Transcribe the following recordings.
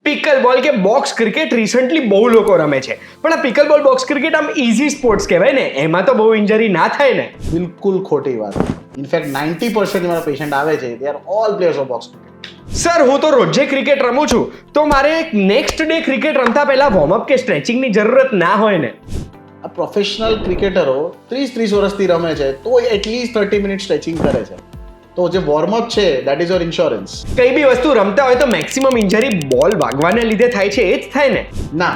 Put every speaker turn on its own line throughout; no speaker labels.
Pickle બોલ કે box cricket recently બહુ લોકો રમે છે, પણ આ પિકલ બોલ બોક્સ ક્રિકેટ આમ ઇઝી સ્પોર્ટ્સ કહેવાય ને, એમાં તો બહુ ઇન્જરી ના થાય ને?
બિલકુલ ખોટી વાત. ઇનફેક્ટ 90% મારા પેશન્ટ આવે છે, they are all players of box cricket.
Sir, હું તો રોજે ક્રિકેટ રમું છું, તો મારે નેક્સ્ટ ડે ક્રિકેટ રમતા પહેલા વોર્મઅપ કે સ્ટ્રેચિંગની જરૂરત ના હોય ને?
આ પ્રોફેશનલ ક્રિકેટરો 30 વર્ષથી રમે છે, તો એટલીસ્ટ 30 મિનિટ સ્ટ્રેચિંગ કરે છે. તો જે વોર્મઅપ છે દેટ ઇઝ યોર ઇન્સ્યોરન્સ.
કઈ બી વસ્તુ રમતા હોય તો મેક્સિમમ ઇન્જરી બોલ વાગવાને લીધે થાય છે, એ જ થાય ને?
ના,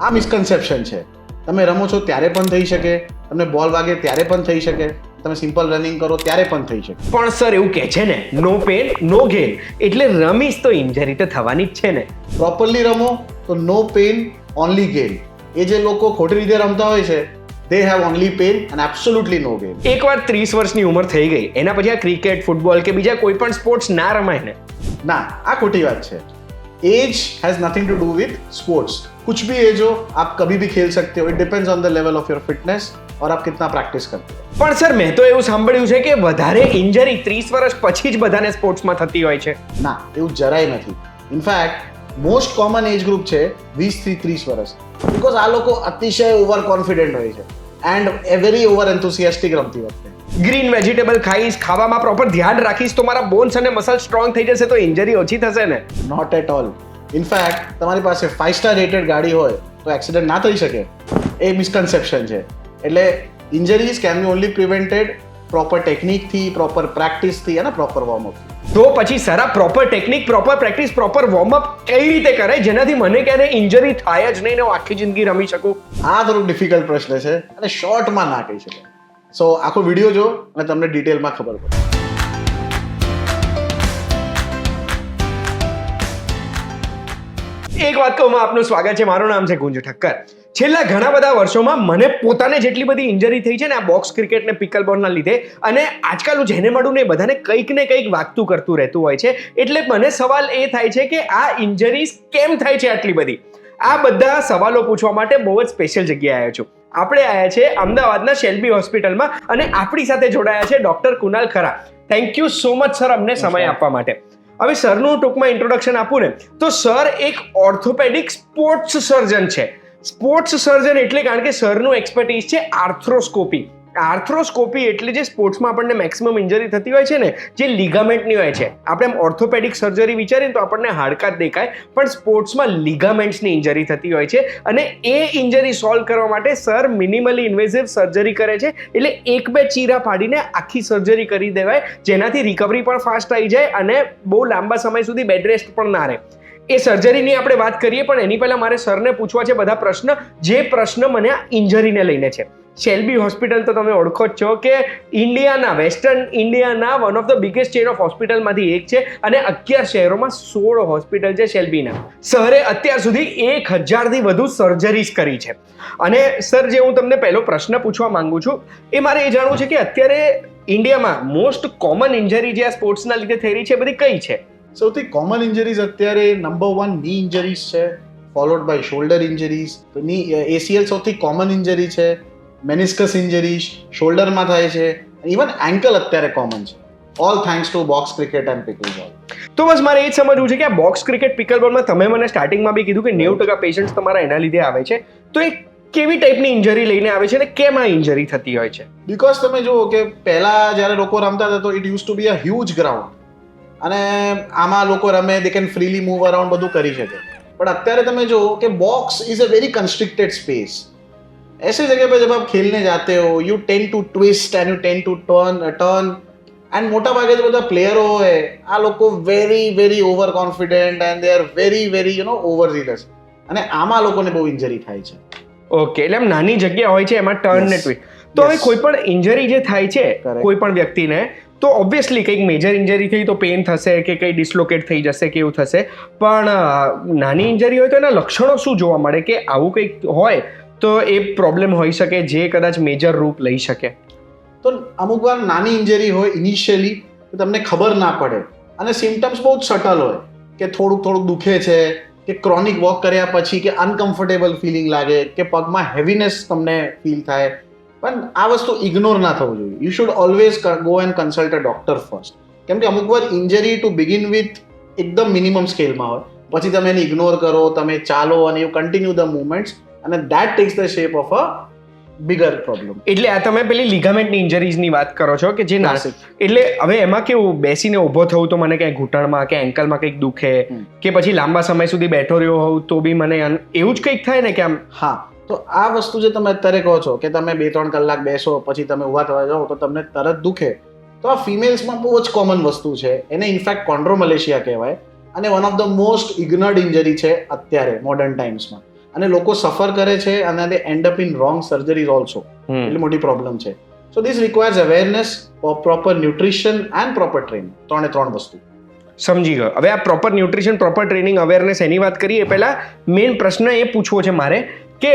આ મિસકન્સેપ્શન છે. તમે રમો છો ત્યારે પણ થઈ શકે, તમને બોલ વાગે ત્યારે પણ થઈ શકે, તમે સિમ્પલ રનિંગ કરો ત્યારે પણ થઈ શકે.
પણ સર એવું કહે છે ને, નો પેન નો ગેન, એટલે રમીશ તો ઇન્જરી તો થવાની જ છે ને?
પ્રોપરલી રમો તો નો પેન ઓનલી ગેન. એ જે લોકો ખોટી રીતે રમતા હોય છે, they have only pain and absolutely no gain.
એકવાર 30 વર્ષની ઉંમર થઈ ગઈ, એના પછી આ ક્રિકેટ, ફૂટબોલ કે બીજા કોઈ પણ સ્પોર્ટ્સ ના રમાય ને?
ના, આ ખોટી વાત છે. Age has nothing to do with sports. कुछ भी एज हो, आप कभी भी खेल सकते हो. It depends on the level of your fitness और आप कितना प्रैक्टिस करते हो.
પણ સર, મેં તો એવું સાંભળ્યું છે કે વધારે ઇન્જરી 30 વર્ષ પછી જ બધાને સ્પોર્ટ્સમાં થતી હોય છે.
ના, એવું જરાય નથી. In fact most common age group છે 20 થી 30 વર્ષ. બીકોઝ આ લોકો અતિશય ઓવર કોન્ફિડન્ટ હોય છે એન્ડ વેરી ઓવર એન્થુસિયાસ્ટિક રમતી વખતે.
ગ્રીન વેજીટેબલ ખાઈશ, ખાવામાં પ્રોપર ધ્યાન રાખીશ તો મારા બોન્સ અને મસલ સ્ટ્રોંગ થઈ જશે, તો ઇન્જરી ઓછી થશે ને?
Not at all. ઇનફેક્ટ તમારી પાસે 5 સ્ટાર રેટેડ ગાડી હોય તો એક્સિડન્ટ ના થઈ શકે, એ મિસકન્સેપ્શન છે. એટલે injuries can be only prevented proper ટેકનિકથી, પ્રોપર પ્રેક્ટિસથી અને પ્રોપર વોર્મઅપથી.
તો પછી સર, આ proper technique, proper practice, proper warm up કઈ રીતે કરે જેનાથી મને ક્યારે ઇન્જરી થાય જ નહીં ને હું આખી જિંદગી રમી શકું?
આ થોડું ડિફિકલ્ટ પ્રશ્ન છે અને શોર્ટમાં ના કહી શકાય. સો આખો વિડીયો જો અને તમને ડિટેલમાં ખબર પડે.
એક વાત કહું, આપનું સ્વાગત છે. મારું નામ છે ગુંજ ઠક્કર. છેલ્લા ઘણા બધા વર્ષોમાં મને પોતાને જેટલી બધી ઇન્જરી થઈ છે ને આ બોક્સ ક્રિકેટ ને પિકલ બોલના લીધે, અને આજકાલ હું જેને મળું ને બધાને કંઈક ને કંઈક વાગતું કરતું રહેતું હોય છે, એટલે મને સવાલ એ થાય છે કે આ ઇન્જરીઝ કેમ થાય છે આટલી બધી? આ બધા સવાલો પૂછવા માટે બહુ જ સ્પેશિયલ જગ્યાએ આવ્યો છું. આપણે આવ્યા છે અમદાવાદના શેલ્બી હોસ્પિટલમાં અને આપણી સાથે જોડાયા છે ડોક્ટર કુનાલ ખરા. Thank you so much sir અમને સમય આપવા માટે. હવે સરનું ટૂંકમાં ઇન્ટ્રોડક્શન આપું ને તો સર એક ઓર્થોપેડિક સ્પોર્ટ્સ સર્જન છે. સ્પોર્ટ્સ સર્જન એટલે કારણ કે સરનું એક્સપર્ટીઝ છે આર્થ્રોસ્કોપી. આર્થ્રોસ્કોપી એટલે જે સ્પોર્ટ્સમાં આપણને મેક્સિમમ ઇન્જરી થતી હોય છે ને, જે લિગામેન્ટની હોય છે. આપણે એમ ઓર્થોપેડિક સર્જરી વિચારીએ તો આપણને હાડકા જ દેખાય, પણ સ્પોર્ટ્સમાં લિગામેન્ટ્સની ઇન્જરી થતી હોય છે, અને એ ઇન્જરી સોલ્વ કરવા માટે સર મિનિમલી ઇન્વેઝિવ સર્જરી કરે છે. એટલે 1-2 ચીરા પાડીને આખી સર્જરી કરી દેવાય, જેનાથી રિકવરી પણ ફાસ્ટ આવી જાય અને બહુ લાંબા સમય સુધી બેડ રેસ્ટ પણ ના રહે. એ સર્જરીની આપણે વાત કરીએ, પણ એની પહેલા મારે સરને પૂછવા છે બધા પ્રશ્ન, જે પ્રશ્ન મને આ ઇન્જરીને લઈને છે. શેલ્બી હોસ્પિટલ તો તમે ઓળખો જ છો કે ઇન્ડિયાના, વેસ્ટર્ન ઇન્ડિયાના one of the biggest chain of હોસ્પિટલમાંથી એક છે, અને 11 શહેરોમાં 16 હોસ્પિટલ છે શેલ્બીના. સરે અત્યાર સુધી 1000થી વધુ સર્જરીઝ કરી છે. અને સર, જે હું તમને પહેલો પ્રશ્ન પૂછવા માંગુ છું એ મારે એ જાણવું છે કે અત્યારે ઇન્ડિયામાં મોસ્ટ કોમન ઇન્જરી જે આ સ્પોર્ટ્સના લીધે થઈ રહી છે બધી કઈ છે?
સૌથી કોમન ઇન્જરીઝ અત્યારે નંબર 1 ની ઇન્જરીઝ છે, ફોલોડ બાય શોલ્ડર ઇન્જરીઝ. તો ની ACL સૌથી કોમન ઇન્જરી છે. મેનિસ્કસ ઇન્જરીઝ શોલ્ડરમાં થાય છે. ઇવન એન્કલ અત્યારે કોમન છે. All thanks to box cricket and pickle બોલ.
તો બસ મારે એ જ સમજવું છે કે આ બોક્સ ક્રિકેટ પિકલ બોલમાં તમે મને સ્ટાર્ટિંગમાં બી કીધું કે 90% પેશન્ટ્સ તમારા એના લીધે આવે છે, તો એ કેવી ટાઈપની ઇન્જરી લઈને આવે છે અને કેમ આ ઇન્જરી થતી હોય છે?
બીકોઝ તમે જુઓ કે પહેલા જ્યારે લોકો રમતા હતા તો it use to be a huge ground, અને આમાં લોકો રમે, they can freely move around, બધું કરી શકે. પણ અત્યારે તમે જુઓ કે box is a very constricted space. ऐसे जगह पे जब आप खेलने जाते हो, you tend to twist and you tend to turn and મોટા ભાગે જે બધા પ્લેયરો હોય આ લોકો very over confident and they are very over zealous, અને આમાં લોકોને બહુ ઇન્જરી થાય છે.
ઓકે, એટલે એમ નાની જગ્યા હોય છે એમાં ટર્ન ને ટ્વિસ્ટ. તો હવે કોઈ પણ ઇન્જરી જે થાય છે કોઈ પણ વ્યક્તિને, તો ઓબ્વિયસલી કંઈક મેજર ઇન્જરી થઈ તો પેન થશે કે કંઈ ડિસ્લોકેટ થઈ જશે કે એવું થશે, પણ નાની ઇન્જરી હોય તો એના લક્ષણો શું જોવા મળે કે આવું કંઈક હોય તો એ પ્રોબ્લેમ હોઈ શકે જે કદાચ મેજર રૂપ લઈ શકે?
તો અમુક વાર નાની ઇન્જરી હોય ઇનિશિયલી તો તમને ખબર ના પડે, અને સિમ્ટમ્સ બહુ જ સટલ હોય કે થોડુંક દુખે છે, કે ક્રોનિક વોક કર્યા પછી કે અનકમ્ફર્ટેબલ ફિલિંગ લાગે, કે પગમાં હેવીનેસ તમને ફીલ થાય. પણ આ વસ્તુ ઇગ્નોર ના થવું જોઈએ. You should always go and consult a doctor first. કેમ કે અમુક વાર ઇન્જરી ટુ બિગિન વિથ એકદમ મિનિમમ સ્કેલમાં હોય, પછી તમે એને ઇગ્નોર કરો, તમે ચાલો અને યુ કન્ટિન્યુ ધ મુવમેન્ટ્સ અને that tax the shape of a bigger problem.
એટલે આ તમે પેલી લિગામેન્ટની ઇન્જરીઝની વાત કરો છો કે જે
Classic.
એટલે હવે એમાં કેવું બેસીને ઊભો થવું તો મને ક્યાંય ઘૂંટણમાં કે એન્કલમાં કંઈક દુખે કે પછી લાંબા સમય સુધી બેઠો રહ્યો હોઉં તો બી મને એવું જ કંઈક થાય ને કે આમ.
હા, તો આ વસ્તુ જે તમે અત્યારે કહો છો કે તમે 2-3 કલાક બેસો પછી તમે ઊભા થવા જાઓ તો તમને તરત દુખે, તો આ ફિમેલ્સમાં બહુ જ કોમન વસ્તુ છે. એને ઇનફેક્ટ કોન્ડ્રોમલેશિયા કહેવાય અને one of the most ignored injury છે અત્યારે મોડર્ન ટાઈમ્સમાં. અને લોકો સફર કરે છે અને they end up in wrong surgeries also. એટલે મોટી પ્રોબ્લેમ છે. So this requires awareness, proper nutrition and proper training. 3 વસ્તુ.
સમજી ગયો. હવે આ proper nutrition, proper training, awareness એની વાત કરીએ પહેલા મેઇન પ્રશ્ન એ પૂછવો છે મારે કે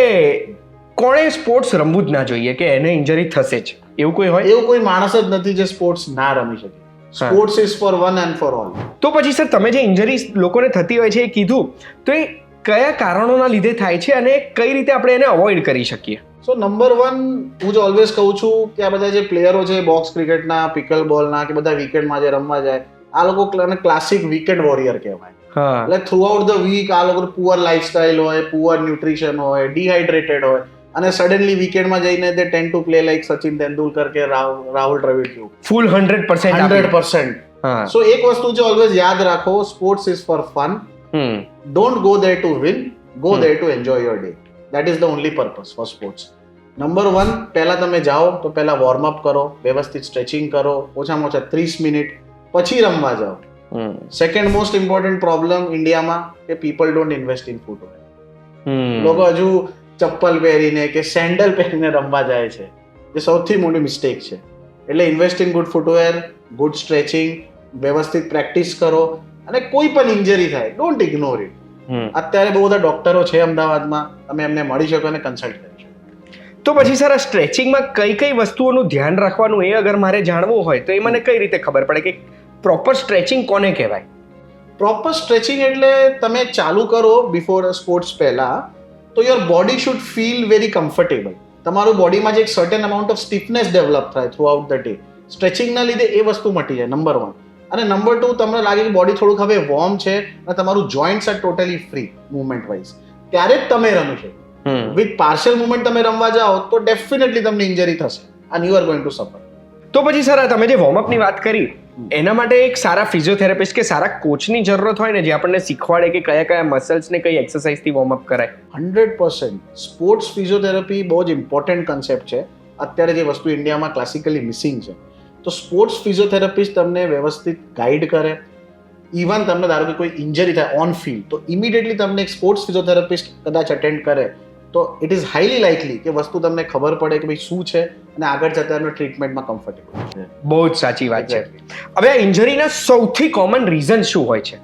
કોણે સ્પોર્ટ્સ રમવું જ ના જોઈએ કે એને ઇન્જરી થશે જ, એવું કોઈ હોય?
એવું કોઈ માણસ જ નથી જે સ્પોર્ટ્સ ના રમી શકે. Sports is four one and for all.
તો પછી સર તમે જે ઇન્જરી લોકોને થતી હોય છે એ કીધું, તો એ કયા કારણોના લીધે થાય છે અને કઈ રીતે આપણે એને અવોઇડ કરી શકીએ?
સો નંબર 1, હું જ ઓલવેઝ કહું છું કે આ બધા જે પ્લેયરો છે બોક્સ ક્રિકેટના, પિકલ બોલના કે બધા વીકેન્ડમાં જે રમવા જાય, આ લોકો ક્લાસિક વીકેન્ડ વોરિયર કહેવાય. એટલે થ્રુ આઉટ ધ વીક આ લોકો પુઅર લાઇફસ્ટાઇલ હોય, પુઅર ન્યુટ્રિશન હોય, ડિહાઇડ્રેટેડ હોય અને સડનલી વીકેન્ડમાં જઈને they tend to play like Sachin Tendulkar કે રાહુલ દ્રવિડ જેવું
ફૂલ 100%.
100%. સો એક વસ્તુ જે ઓલવેઝ યાદ રાખો, sports is for fun. Don't go there to win, go there to enjoy your day. That is the only purpose for sports. Number 1, પહેલા તમે જાઓ તો પહેલા વોર્મ અપ કરો, વ્યવસ્થિત સ્ટ્રેચિંગ કરો, ઓછામાં ઓછા 30 મિનિટ, પછી રમવા જાઓ. સેકન્ડ મોસ્ટ ઇમ્પોર્ટન્ટ પ્રોબ્લેમ ઇન્ડિયામાં કે people don't invest in footwear. લોકો હજુ ચપ્પલ પહેરીને કે સેન્ડલ પહેરીને રમવા જાય છે, જે સૌથી મોટી મિસ્ટેક છે. એટલે invest in good footwear, good stretching, વ્યવસ્થિત પ્રેક્ટિસ કરો અને કોઈ પણ ઇન્જરી થાય ડોન્ટ ઇગ્નોર ઇટ. અત્યારે બહુ બધા ડોક્ટરો છે અમદાવાદમાં, તમે એમને મળી શકો અને કન્સલ્ટ કરી શકો.
તો પછી સર આ સ્ટ્રેચિંગમાં કઈ કઈ વસ્તુઓનું ધ્યાન રાખવાનું એ અગર મારે જાણવું હોય તો એ મને કઈ રીતે ખબર પડે કે પ્રોપર સ્ટ્રેચિંગ કોને કહેવાય?
પ્રોપર સ્ટ્રેચિંગ એટલે તમે ચાલુ કરો બિફોર સ્પોર્ટ્સ પહેલા, તો your body should feel very comfortable. તમારું બોડીમાં જે એક certain amount of stiffness develop થાય થ્રુ આઉટ ધ ડે, સ્ટ્રેચિંગના લીધે એ વસ્તુ મટી જાય. નંબર 1. અને નંબર 2, તમને લાગે કે બોડી થોડુંક હવે વોર્મ છે અને તમારું joints are totally free movement wise, ત્યારે જ તમે રમી શકો. વિથ પાર્શિયલ મુવમેન્ટ તમે રમવા જાઓ તો ડેફિનેટલી તમને ઇન્જરી થશે and you are going to suffer.
તો પછી સર તમે જે વોર્મઅપની વાત કરી એના માટે એક સારા ફિઝિયોથેરાપિસ્ટ કે સારા કોચની જરૂરત હોય ને, જે આપણને શીખવાડે કે કયા કયા મસલ્સ ને કઈ એક્સરસાઇઝથી વોર્મઅપ કરાય.
100% સ્પોર્ટ્સ ફિઝિયોથેરાપી બહુ જ ઇમ્પોર્ટન્ટ કન્સેપ્ટ છે. અત્યારે જે વસ્તુ ઇન્ડિયામાં ક્લાસિકલી મિસિંગ છે, તો સ્પોર્ટ્સ ફિઝિયોથેરાપિસ્ટ તમને વ્યવસ્થિત ગાઈડ કરે. ઇવન તમને ધારો કે કોઈ ઇન્જરી થાય ઓન ફિલ્ડ, તો ઇમિડિયેટલી તમને એક સ્પોર્ટ્સ ફિઝિયોથેરાપિસ્ટ કદાચ અટેન્ડ કરે તો ઇટ ઇઝ હાઈલી લાઇકલી કે વસ્તુ તમને ખબર પડે કે ભાઈ શું છે અને આગળ જતા એમને ટ્રીટમેન્ટમાં કમ્ફર્ટેબલ છે.
બહુ જ સાચી વાત છે. હવે આ ઇન્જરીના સૌથી કોમન રીઝન શું હોય છે?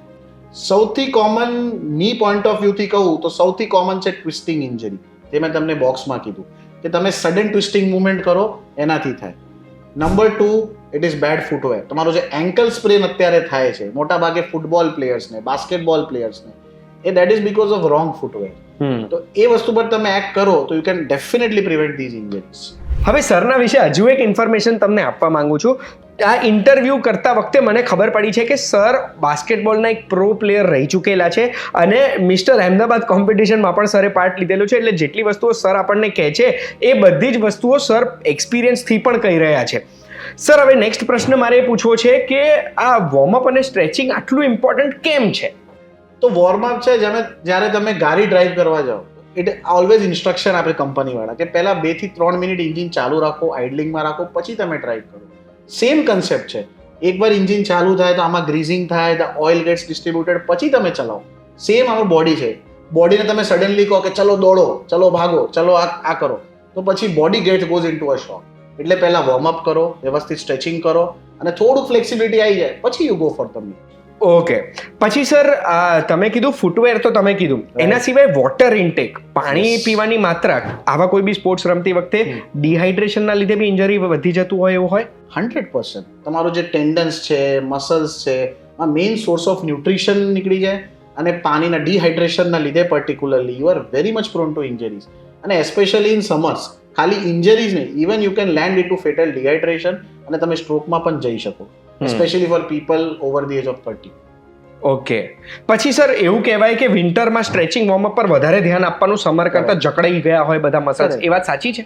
સૌથી કોમન ની પોઈન્ટ ઓફ વ્યૂથી કહું તો સૌથી કોમન છે ટ્વિસ્ટિંગ ઇન્જરી. જે મેં તમને બોક્સમાં કીધું કે તમે સડન ટ્વિસ્ટિંગ મુવમેન્ટ કરો એનાથી થાય. Number 2, it is bad footwear. તમારો જે એન્કલ સ્પ્રેન અત્યારે થાય છે મોટા ભાગે ફૂટબોલ પ્લેયર્સને, બાસ્કેટબોલ પ્લેયર્સને, એ that is because of wrong footwear. તો એ વસ્તુ પર તમે એક્ટ કરો તો you can definitely prevent these injuries.
હવે સરના વિશે હજુ એક ઇન્ફોર્મેશન તમને આપવા માંગુ છું. આ ઇન્ટરવ્યૂ કરતા વખતે મને ખબર પડી છે કે સર બાસ્કેટબોલના એક પ્રો પ્લેયર રહી ચૂકેલા છે અને મિસ્ટર અહેમદાબાદ કોમ્પિટિશનમાં પણ સરે પાર્ટ લીધેલો છે. એટલે જેટલી વસ્તુઓ સર આપણને કહે છે એ બધી જ વસ્તુઓ સર એક્સપિરિયન્સથી પણ કહી રહ્યા છે. સર હવે નેક્સ્ટ પ્રશ્ન મારે એ પૂછવો છે કે આ વોર્મઅપ અને સ્ટ્રેચિંગ આટલું ઇમ્પોર્ટન્ટ કેમ છે?
તો વોર્મઅપ છે, જ્યારે તમે ગાડી ડ્રાઈવ કરવા જાઓ, ઇટ ઓલવેઝ ઇન્સ્ટ્રક્શન આપે કંપનીવાળા કે પહેલા 2 થી 3 મિનિટ ઇન્જિન ચાલુ રાખો, આઇડલિંગમાં રાખો, પછી તમે ડ્રાઈવ કરો. સેમ કન્સેપ્ટ છે. એકવાર ઇન્જિન ચાલુ થાય તો આમાં ગ્રીઝિંગ થાય, ધ ઓઇલ ગેટ્સ ડિસ્ટ્રીબ્યુટેડ, પછી તમે ચલાવો. સેમ આમાં બોડી છે. બોડીને તમે સડનલી કહો કે ચલો દોડો, ચલો ભાગો, ચલો આ કરો, તો પછી body get goes in to a shock. એટલે પહેલા વોર્મઅપ કરો, વ્યવસ્થિત સ્ટ્રેચિંગ કરો અને થોડું ફ્લેક્સિબિલિટી આવી જાય પછી you go for the meet.
Okay. પછી સર તમે કીધું ફૂટવેર તો તમે કીધું, એના સિવાય વોટર ઇન્ટેક, પાણી પીવાની માત્રા, આવા કોઈ બી સ્પોર્ટ્સ રમતી વખતે ડિહાઇડ્રેશનના લીધે બી ઇન્જરી વધી જતું હોય એવું હોય?
100%. તમારો જે ટેન્ડન્સ છે, મસલ્સ છે, આ મેઇન સોર્સ ઓફ ન્યુટ્રિશન નીકળી જાય અને પાણીના ડિહાઇડ્રેશનના લીધે particularly you are very much prone to injuries. અને એસ્પેશિયલી ઇન સમર્સ ખાલી ઇન્જરીઝ નહીં, even you can land in to fatal dehydration અને તમે સ્ટ્રોકમાં પણ જઈ શકો, especially for people over the age of 30.
Okay. પછી સર એવું કહેવાય કે વિન્ટરમાં સ્ટ્રેચિંગ વોર્મઅપ પર વધારે ધ્યાન આપવાનું, સમર કરતા જકડાઈ ગયા હોય બધા મસલ્સ,
Correct.
એ વાત સાચી છે?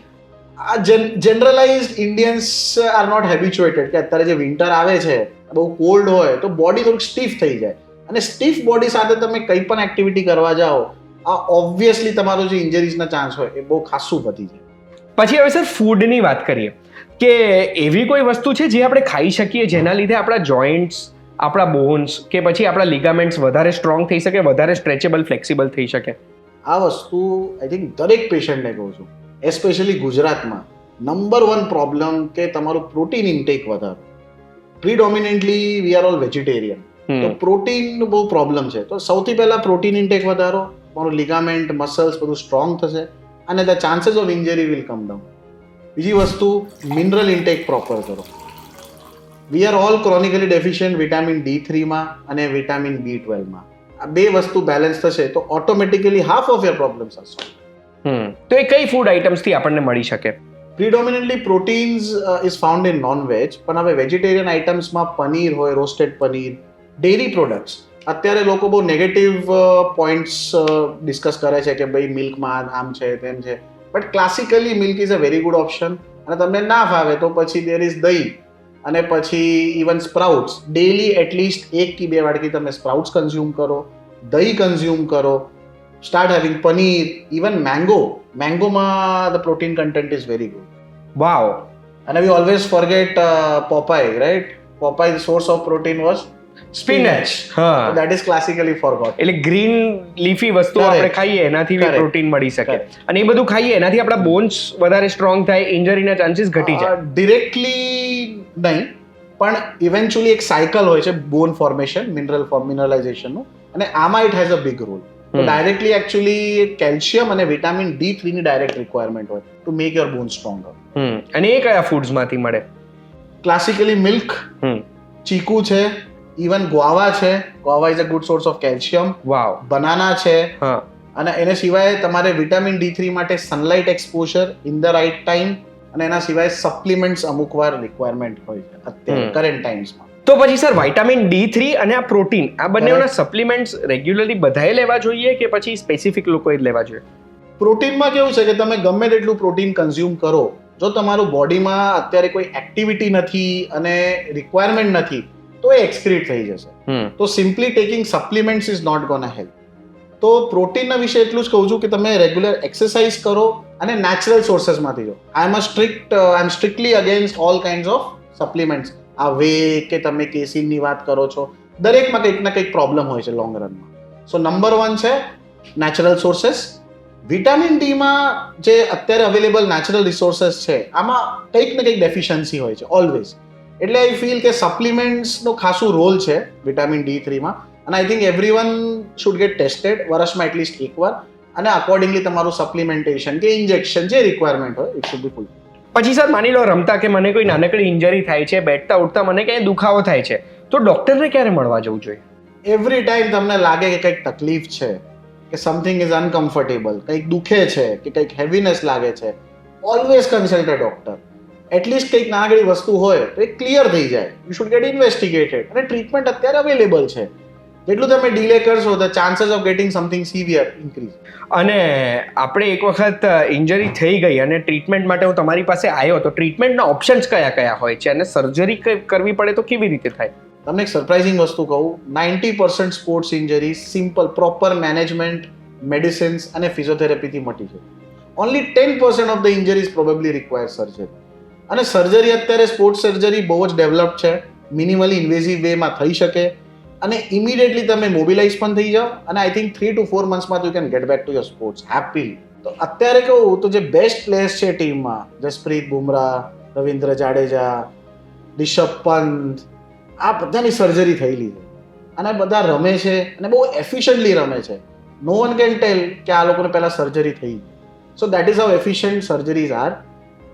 આ generalise Indians are not habituated કે અત્યારે જે વિન્ટર આવે છે બહુ કોલ્ડ હોય તો બોડી થોડીક સ્ટીફ થઈ જાય, અને સ્ટીફ બોડી સાથે તમે કંઈ પણ એક્ટિવિટી કરવા જાઓ આ ઓબ્વિયસલી તમારો જે ઇન્જરીઝના ચાન્સ હોય એ બહુ ખાસું વધી જાય.
પછી હવે સર ફૂડની વાત કરીએ કે એવી કોઈ વસ્તુ છે જે આપણે ખાઈ શકીએ જેના લીધે આપણા જોઈન્ટ્સ, આપણા બોન્સ કે પછી આપણા લિગામેન્ટ્સ વધારે સ્ટ્રોંગ થઈ શકે, વધારે સ્ટ્રેચેબલ, ફ્લેક્સિબલ થઈ શકે?
આ વસ્તુ આઈ થિંક દરેક પેશન્ટને કહું છું, એસ્પેશિયલી ગુજરાતમાં નંબર 1 પ્રોબ્લેમ કે તમારું પ્રોટીન ઇન્ટેક વધારો. પ્રીડોમિનેન્ટલી વી આર ઓલ વેજીટેરિયન, તો પ્રોટીન બહુ પ્રોબ્લેમ છે. તો સૌથી પહેલા પ્રોટીન ઇન્ટેક વધારો, તમારું લિગામેન્ટ, મસલ્સ બધું સ્ટ્રોંગ થશે અને the chances of injury will come down. બીજી વસ્તુ, મિનરલ ઇન્ટેક પ્રોપર કરો. We are all chronically deficient vitamin D3 માં અને વિટામિન B12 માં. આ બે વસ્તુ બેલેન્સ થશે તો automatically half of your problems are solve.
તો એ કઈ ફૂડ આઇટમ્સથી આપણને મળી શકે?
Predominantly proteins is found in non veg, પણ હવે વેજીટેરિયન આઇટમ્સમાં પનીર હોય, રોસ્ટેડ પનીર, ડેરી પ્રોડક્ટ્સ. અત્યારે લોકો બહુ નેગેટિવ પોઈન્ટ્સ ડિસ્કસ કરે છે કે ભાઈ મિલ્કમાં આમ છે તેમ છે, but classically milk is a very good option. અને તમને ના ફાવે તો પછી દેર ઇઝ દહીં, અને પછી ઇવન સ્પ્રાઉટ્સ. ડેલી એટલીસ્ટ 1 થી 2 વાટકી તમે સ્પ્રાઉટ્સ કન્ઝ્યુમ કરો, દહીં કન્ઝ્યુમ કરો, સ્ટાર્ટ હેવિંગ પનીર, ઇવન મેંગોમાં the protein content is very good.
Wow.
અને we always forget Popeye, right? Popeye source of protein was
spinach. હા,
દેટ ઇઝ ક્લાસિકલી ફોરગોટ.
એટલે ગ્રીન લીફી વસ્તુ
Correct.
આપણે ખાઈએ એનાથી
Correct.
પ્રોટીન મળી શકે,
Correct.
અને એ બધું ખાઈએ એનાથી આપણા બોન્સ વધારે સ્ટ્રોંગ થાય, ઇન્જરીના ચાન્સીસ ઘટી જાય.
ડિરેક્ટલી નહીં, પણ ઇવેન્ચ્યુઅલી એક સાયકલ હોય છે બોન ફોર્મેશન, મિનરલાઇઝેશનનું, અને આમાં it has a big role. તો ડાયરેક્ટલી એકચ્યુઅલી કેલ્શિયમ અને વિટામિન D3 ની ડાયરેક્ટ રિક્વાયરમેન્ટ હોય to make your bone stronger.
અને એ કયા ફૂડ્સમાંથી મળે?
ક્લાસિકલી મિલ્ક, ચીકુ છે, ઇવન ગ્વાવા છે. Guava is a good source of calcium.
Wow.
Banana છે.
હા.
અને એને સિવાય તમારે વિટામિન D3 માટે sunlight exposure in the right time, અને એના સિવાય સપ્લિમેન્ટ્સ અમુક વાર રિક્વાયરમેન્ટ હોય છે અત્યારે કરન્ટ ટાઈમ્સમાં.
તો પછી સર વિટામિન D3 અને આ પ્રોટીન, આ બંનેના સપ્લિમેન્ટ્સ રેગ્યુલરલી બધાએ લેવા જોઈએ કે પછી સ્પેસિફિક લોકોએ જ લેવા જોઈએ?
પ્રોટીનમાં કેવું છે કે તમે ગમે તેટલું પ્રોટીન કન્ઝ્યુમ કરો, જો તમારું બોડીમાં અત્યારે કોઈ એક્ટિવિટી નથી અને રિક્વાયરમેન્ટ નથી તો એ એક્સક્રીટ થઈ જશે. તો simply taking supplements is not gonna help. તો પ્રોટીનના વિશે એટલું જ કહું છું કે તમે રેગ્યુલર એક્સરસાઇઝ કરો અને નેચરલ સોર્સેસમાંથી જો. I am strictly against all kinds of supplements. આ વે કે તમે કેસીનની વાત કરો છો, દરેકમાં કંઈક ના કંઈક પ્રોબ્લેમ હોય છે લોંગ રનમાં. સો નંબર 1 છે નેચરલ સોર્સેસ. વિટામિન ડીમાં જે અત્યારે અવેલેબલ નેચરલ રિસોર્સેસ છે આમાં કંઈક ને કંઈક ડેફિશિયન્સી હોય છે ઓલવેઝ. એટલે આઈ ફીલ કે સપ્લિમેન્ટ્સનો ખાસું રોલ છે વિટામિન D3માં, અને I think everyone should gate tested વર્ષમાં એટલીસ્ટ એકવાર, અને અકોર્ડિંગલી તમારું સપ્લિમેન્ટેશન કે ઇન્જેક્શન જે રિક્વાયરમેન્ટ હોય ઇટ શુડ બી ફૂલ.
પછી સર માની લો રમતા કે મને કોઈ નાનકડી ઇન્જરી થાય છે, બેઠતા ઉઠતા મને ક્યાંય દુખાવો થાય છે, તો ડોક્ટરને ક્યારે મળવા જવું જોઈએ?
એવરી ટાઈમ તમને લાગે કે કંઈક તકલીફ છે, કે સમથિંગ ઇઝ અનકમ્ફર્ટેબલ, કંઈક દુખે છે કે કંઈક હેવીનેસ લાગે છે, always consult a doctor. At least કંઈક નાનકડી વસ્તુ હોય તો એ ક્લિયર થઈ જાય. યુ શુડ ગેટ ઇન્વેસ્ટિગેટેડ, અને ટ્રીટમેન્ટ અત્યારે અવેલેબલ છે. જેટલું તમે ડિલે કરશો the chances of gating something severe increase.
અને આપણે એક વખત ઇન્જરી થઈ ગઈ અને ટ્રીટમેન્ટ માટે હું તમારી પાસે આવ્યો, તો ટ્રીટમેન્ટના ઓપ્શન્સ કયા કયા હોય છે, અને સર્જરી કરવી પડે તો કેવી રીતે થાય?
તમને એક સરપ્રાઇઝિંગ વસ્તુ કહું, 90% sports injury simple proper management, medicines અને ફિઝિયોથેરાપીથી મટી છે. Only 10% of the injuries probably require surgery. અને સર્જરી અત્યારે સ્પોર્ટ્સ સર્જરી બહુ જ ડેવલપ છે, મિનિમલી ઇન્વેઝિવ વેમાં થઈ શકે, અને ઇમિડિયેટલી તમે મોબિલાઇઝ પણ થઈ જાઓ, અને આઈ થિંક 3 to 4 મંથ્સમાં you can get back to your sports happily. તો અત્યારે કહું તો જે બેસ્ટ પ્લેયર્સ છે ટીમમાં, જસપ્રીત બુમરાહ, રવિન્દ્ર જાડેજા, રિષભ પંત, આ બધાની સર્જરી થયેલી છે, અને બધા રમે છે અને બહુ એફિશિયન્ટલી રમે છે. નો વન કેન ટેલ કે આ લોકોને પહેલાં સર્જરી થઈ. So that is how efficient surgeries are.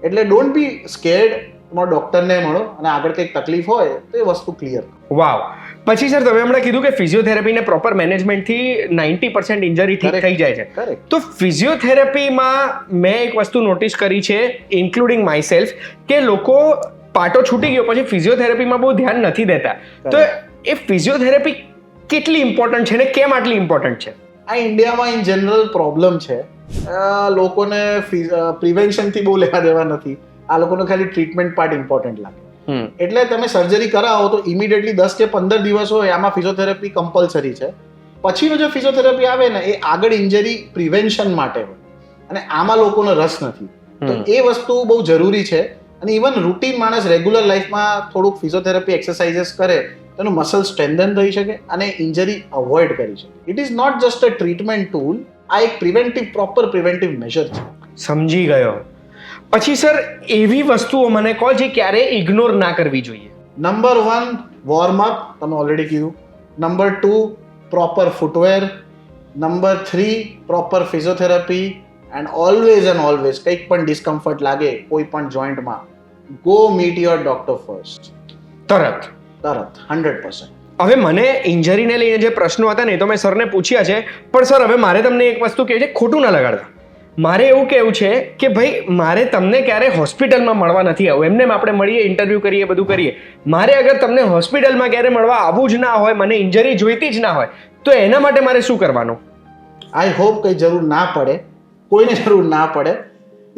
એટલે ડોન્ટ બી સ્કેર્ડ, તમારા ડોક્ટરને મળો, અને આગળ કંઈક તકલીફ હોય તો એ વસ્તુ ક્લિયર.
વાવ. પછી સર તમે હમણાં કીધું કે ફિઝિયોથેરાપીને પ્રોપર મેનેજમેન્ટથી 90% ઇન્જરી ઠીક થઈ જાય છે.
કરેક્ટ.
તો ફિઝિયોથેરાપીમાં મેં એક વસ્તુ નોટિસ કરી છે, ઇન્ક્લુડિંગ માય કે લોકો પાટો છૂટી ગયો પછી ફિઝિયોથેરાપીમાં બહુ ધ્યાન નથી દેતા. તો એ ફિઝિયોથેરાપી કેટલી ઇમ્પોર્ટન્ટ છે ને કેમ આટલી ઇન્જરી છે?
આ ઇન્ડિયામાં ઇન જનરલ પ્રોબ્લેમ છે. લોકોને પ્રિવેન્શનથી બહુ લેવા દેવા નથી. આ લોકોને ખાલી ટ્રીટમેન્ટ પાર્ટ ઇમ્પોર્ટન્ટ લાગે. એટલે તમે સર્જરી કરાવો તો ઇમિડિયેટલી 10 કે 15 દિવસ હોય આમાં ફિઝિયોથેરાપી કમ્પલસરી છે. પછીનો જે ફિઝિયોથેરાપી આવે ને એ આગળ ઇન્જરી પ્રિવેન્શન માટે હોય અને આમાં લોકોનો રસ નથી. તો એ વસ્તુ બહુ જરૂરી છે. અને ઇવન રૂટીન માણસ રેગ્યુલર લાઈફમાં થોડુંક ફિઝિયોથેરાપી એક્સરસાઇઝીસ કરે તો એનું મસલ સ્ટ્રેન્થન થઈ શકે અને ઇન્જરી અવોઇડ કરી શકે. It is not just a treatment tool, આ એક પ્રોપર પ્રિવેન્ટિવ મેજર છે.
સમજી ગયો. પછી સર એવી વસ્તુઓ મને કહો જે ક્યારે ઇગ્નોર ના કરવી જોઈએ.
નંબર 1 વોર્મઅપ, તમે ઓલરેડી કીધું. Number 2 proper footwear. Number 3 proper physiotherapy. And always કંઈક પણ ડિસ્કમ્ફર્ટ લાગે કોઈ પણ જોઈન્ટમાં, go meet your doctor first.
તરત
100%.
હવે મને ઇન્જરીને લઈને જે પ્રશ્નો હતા ને એ તો મેં સરને પૂછ્યા છે, પણ સર હવે મારે તમને એક વસ્તુ કહે છે, ખોટું ના લગાડતા. મારે એવું કહેવું છે કે ભાઈ મારે તમને ક્યારે હોસ્પિટલમાં મળવા નથી આવવું. એમને આપણે મળીએ, ઇન્ટરવ્યૂ કરીએ, બધું કરીએ. મારે અગર તમને હોસ્પિટલમાં ક્યારે મળવા આવવું જ ના હોય, મને ઇન્જરી જોઈતી જ ના હોય, તો એના માટે મારે શું કરવાનું?
આઈ હોપ કંઈ જરૂર ના પડે, કોઈને જરૂર ના પડે.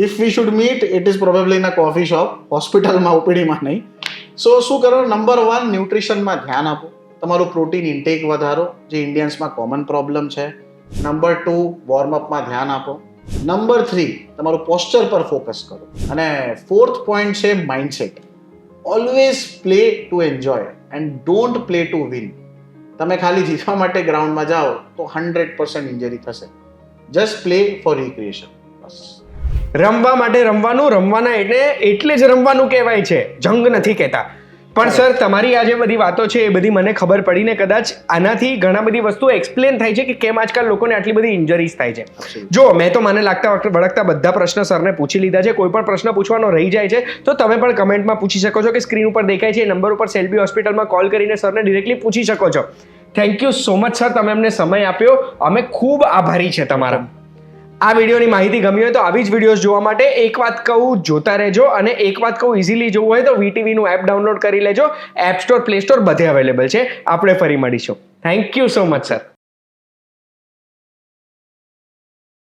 If we should meet it is probably in a coffee shop, હોસ્પિટલમાં ઓપીડીમાં નહીં. સો શું કરો? નંબર 1 ન્યુટ્રિશનમાં ધ્યાન આપો. તમારું પ્રોટીન ઇન્ટેક વધારો, જે ઇન્ડિયન્સમાં કોમન પ્રોબ્લેમ છે. નંબર 2 વોર્મઅપમાં ધ્યાન આપો. નંબર 3 તમારું પોસ્ચર પર ફોકસ કરો. અને 4th પોઈન્ટ છે mindset. Always play two enjoy and don't play to win. તમે ખાલી જીતવા માટે ગ્રાઉન્ડમાં જાઓ તો 100% ઇન્જરી થશે. Just play for recreation. બસ.
રમવા માટે રમવાનું, રમવાના એટલે જ રમવાનું કહેવાય છે, જંગ નથી કહેતા. પણ સર તમારી આ જે બધી વાતો છે એ બધી મને ખબર પડીને કદાચ આનાથી ઘણા બધી વસ્તુઓ એક્સપ્લેન થાય છે કે કેમ આજકાલ લોકોને આટલી બધી ઇન્જરીઝ થાય છે. જો મેં તો મને લાગતા વળગતા બધા પ્રશ્ન સરને પૂછી લીધા છે. કોઈ પણ પ્રશ્ન પૂછવાનો રહી જાય છે તો તમે પણ કમેન્ટમાં પૂછી શકો છો કે સ્ક્રીન ઉપર દેખાય છે એ નંબર ઉપર સેલ્બી હોસ્પિટલમાં કોલ કરીને સરને ડિરેક્ટલી પૂછી શકો છો. Thank you so much sir, તમે અમને સમય આપ્યો. અમે ખૂબ આભારી છે તમારા. આ વિડીયોની માહિતી ગમી હોય તો આવી જ વિડીયોઝ જોવા માટે એક વાત કહું, જોતા રહેજો. અને એક વાત કહું, ઇઝીલી જોવું હોય તો વીટીવીનું એપ ડાઉનલોડ કરી લેજો. એપ સ્ટોર, પ્લે સ્ટોર બધે અવેલેબલ છે. આપણે ફરી મળીશું. Thank you so much sir.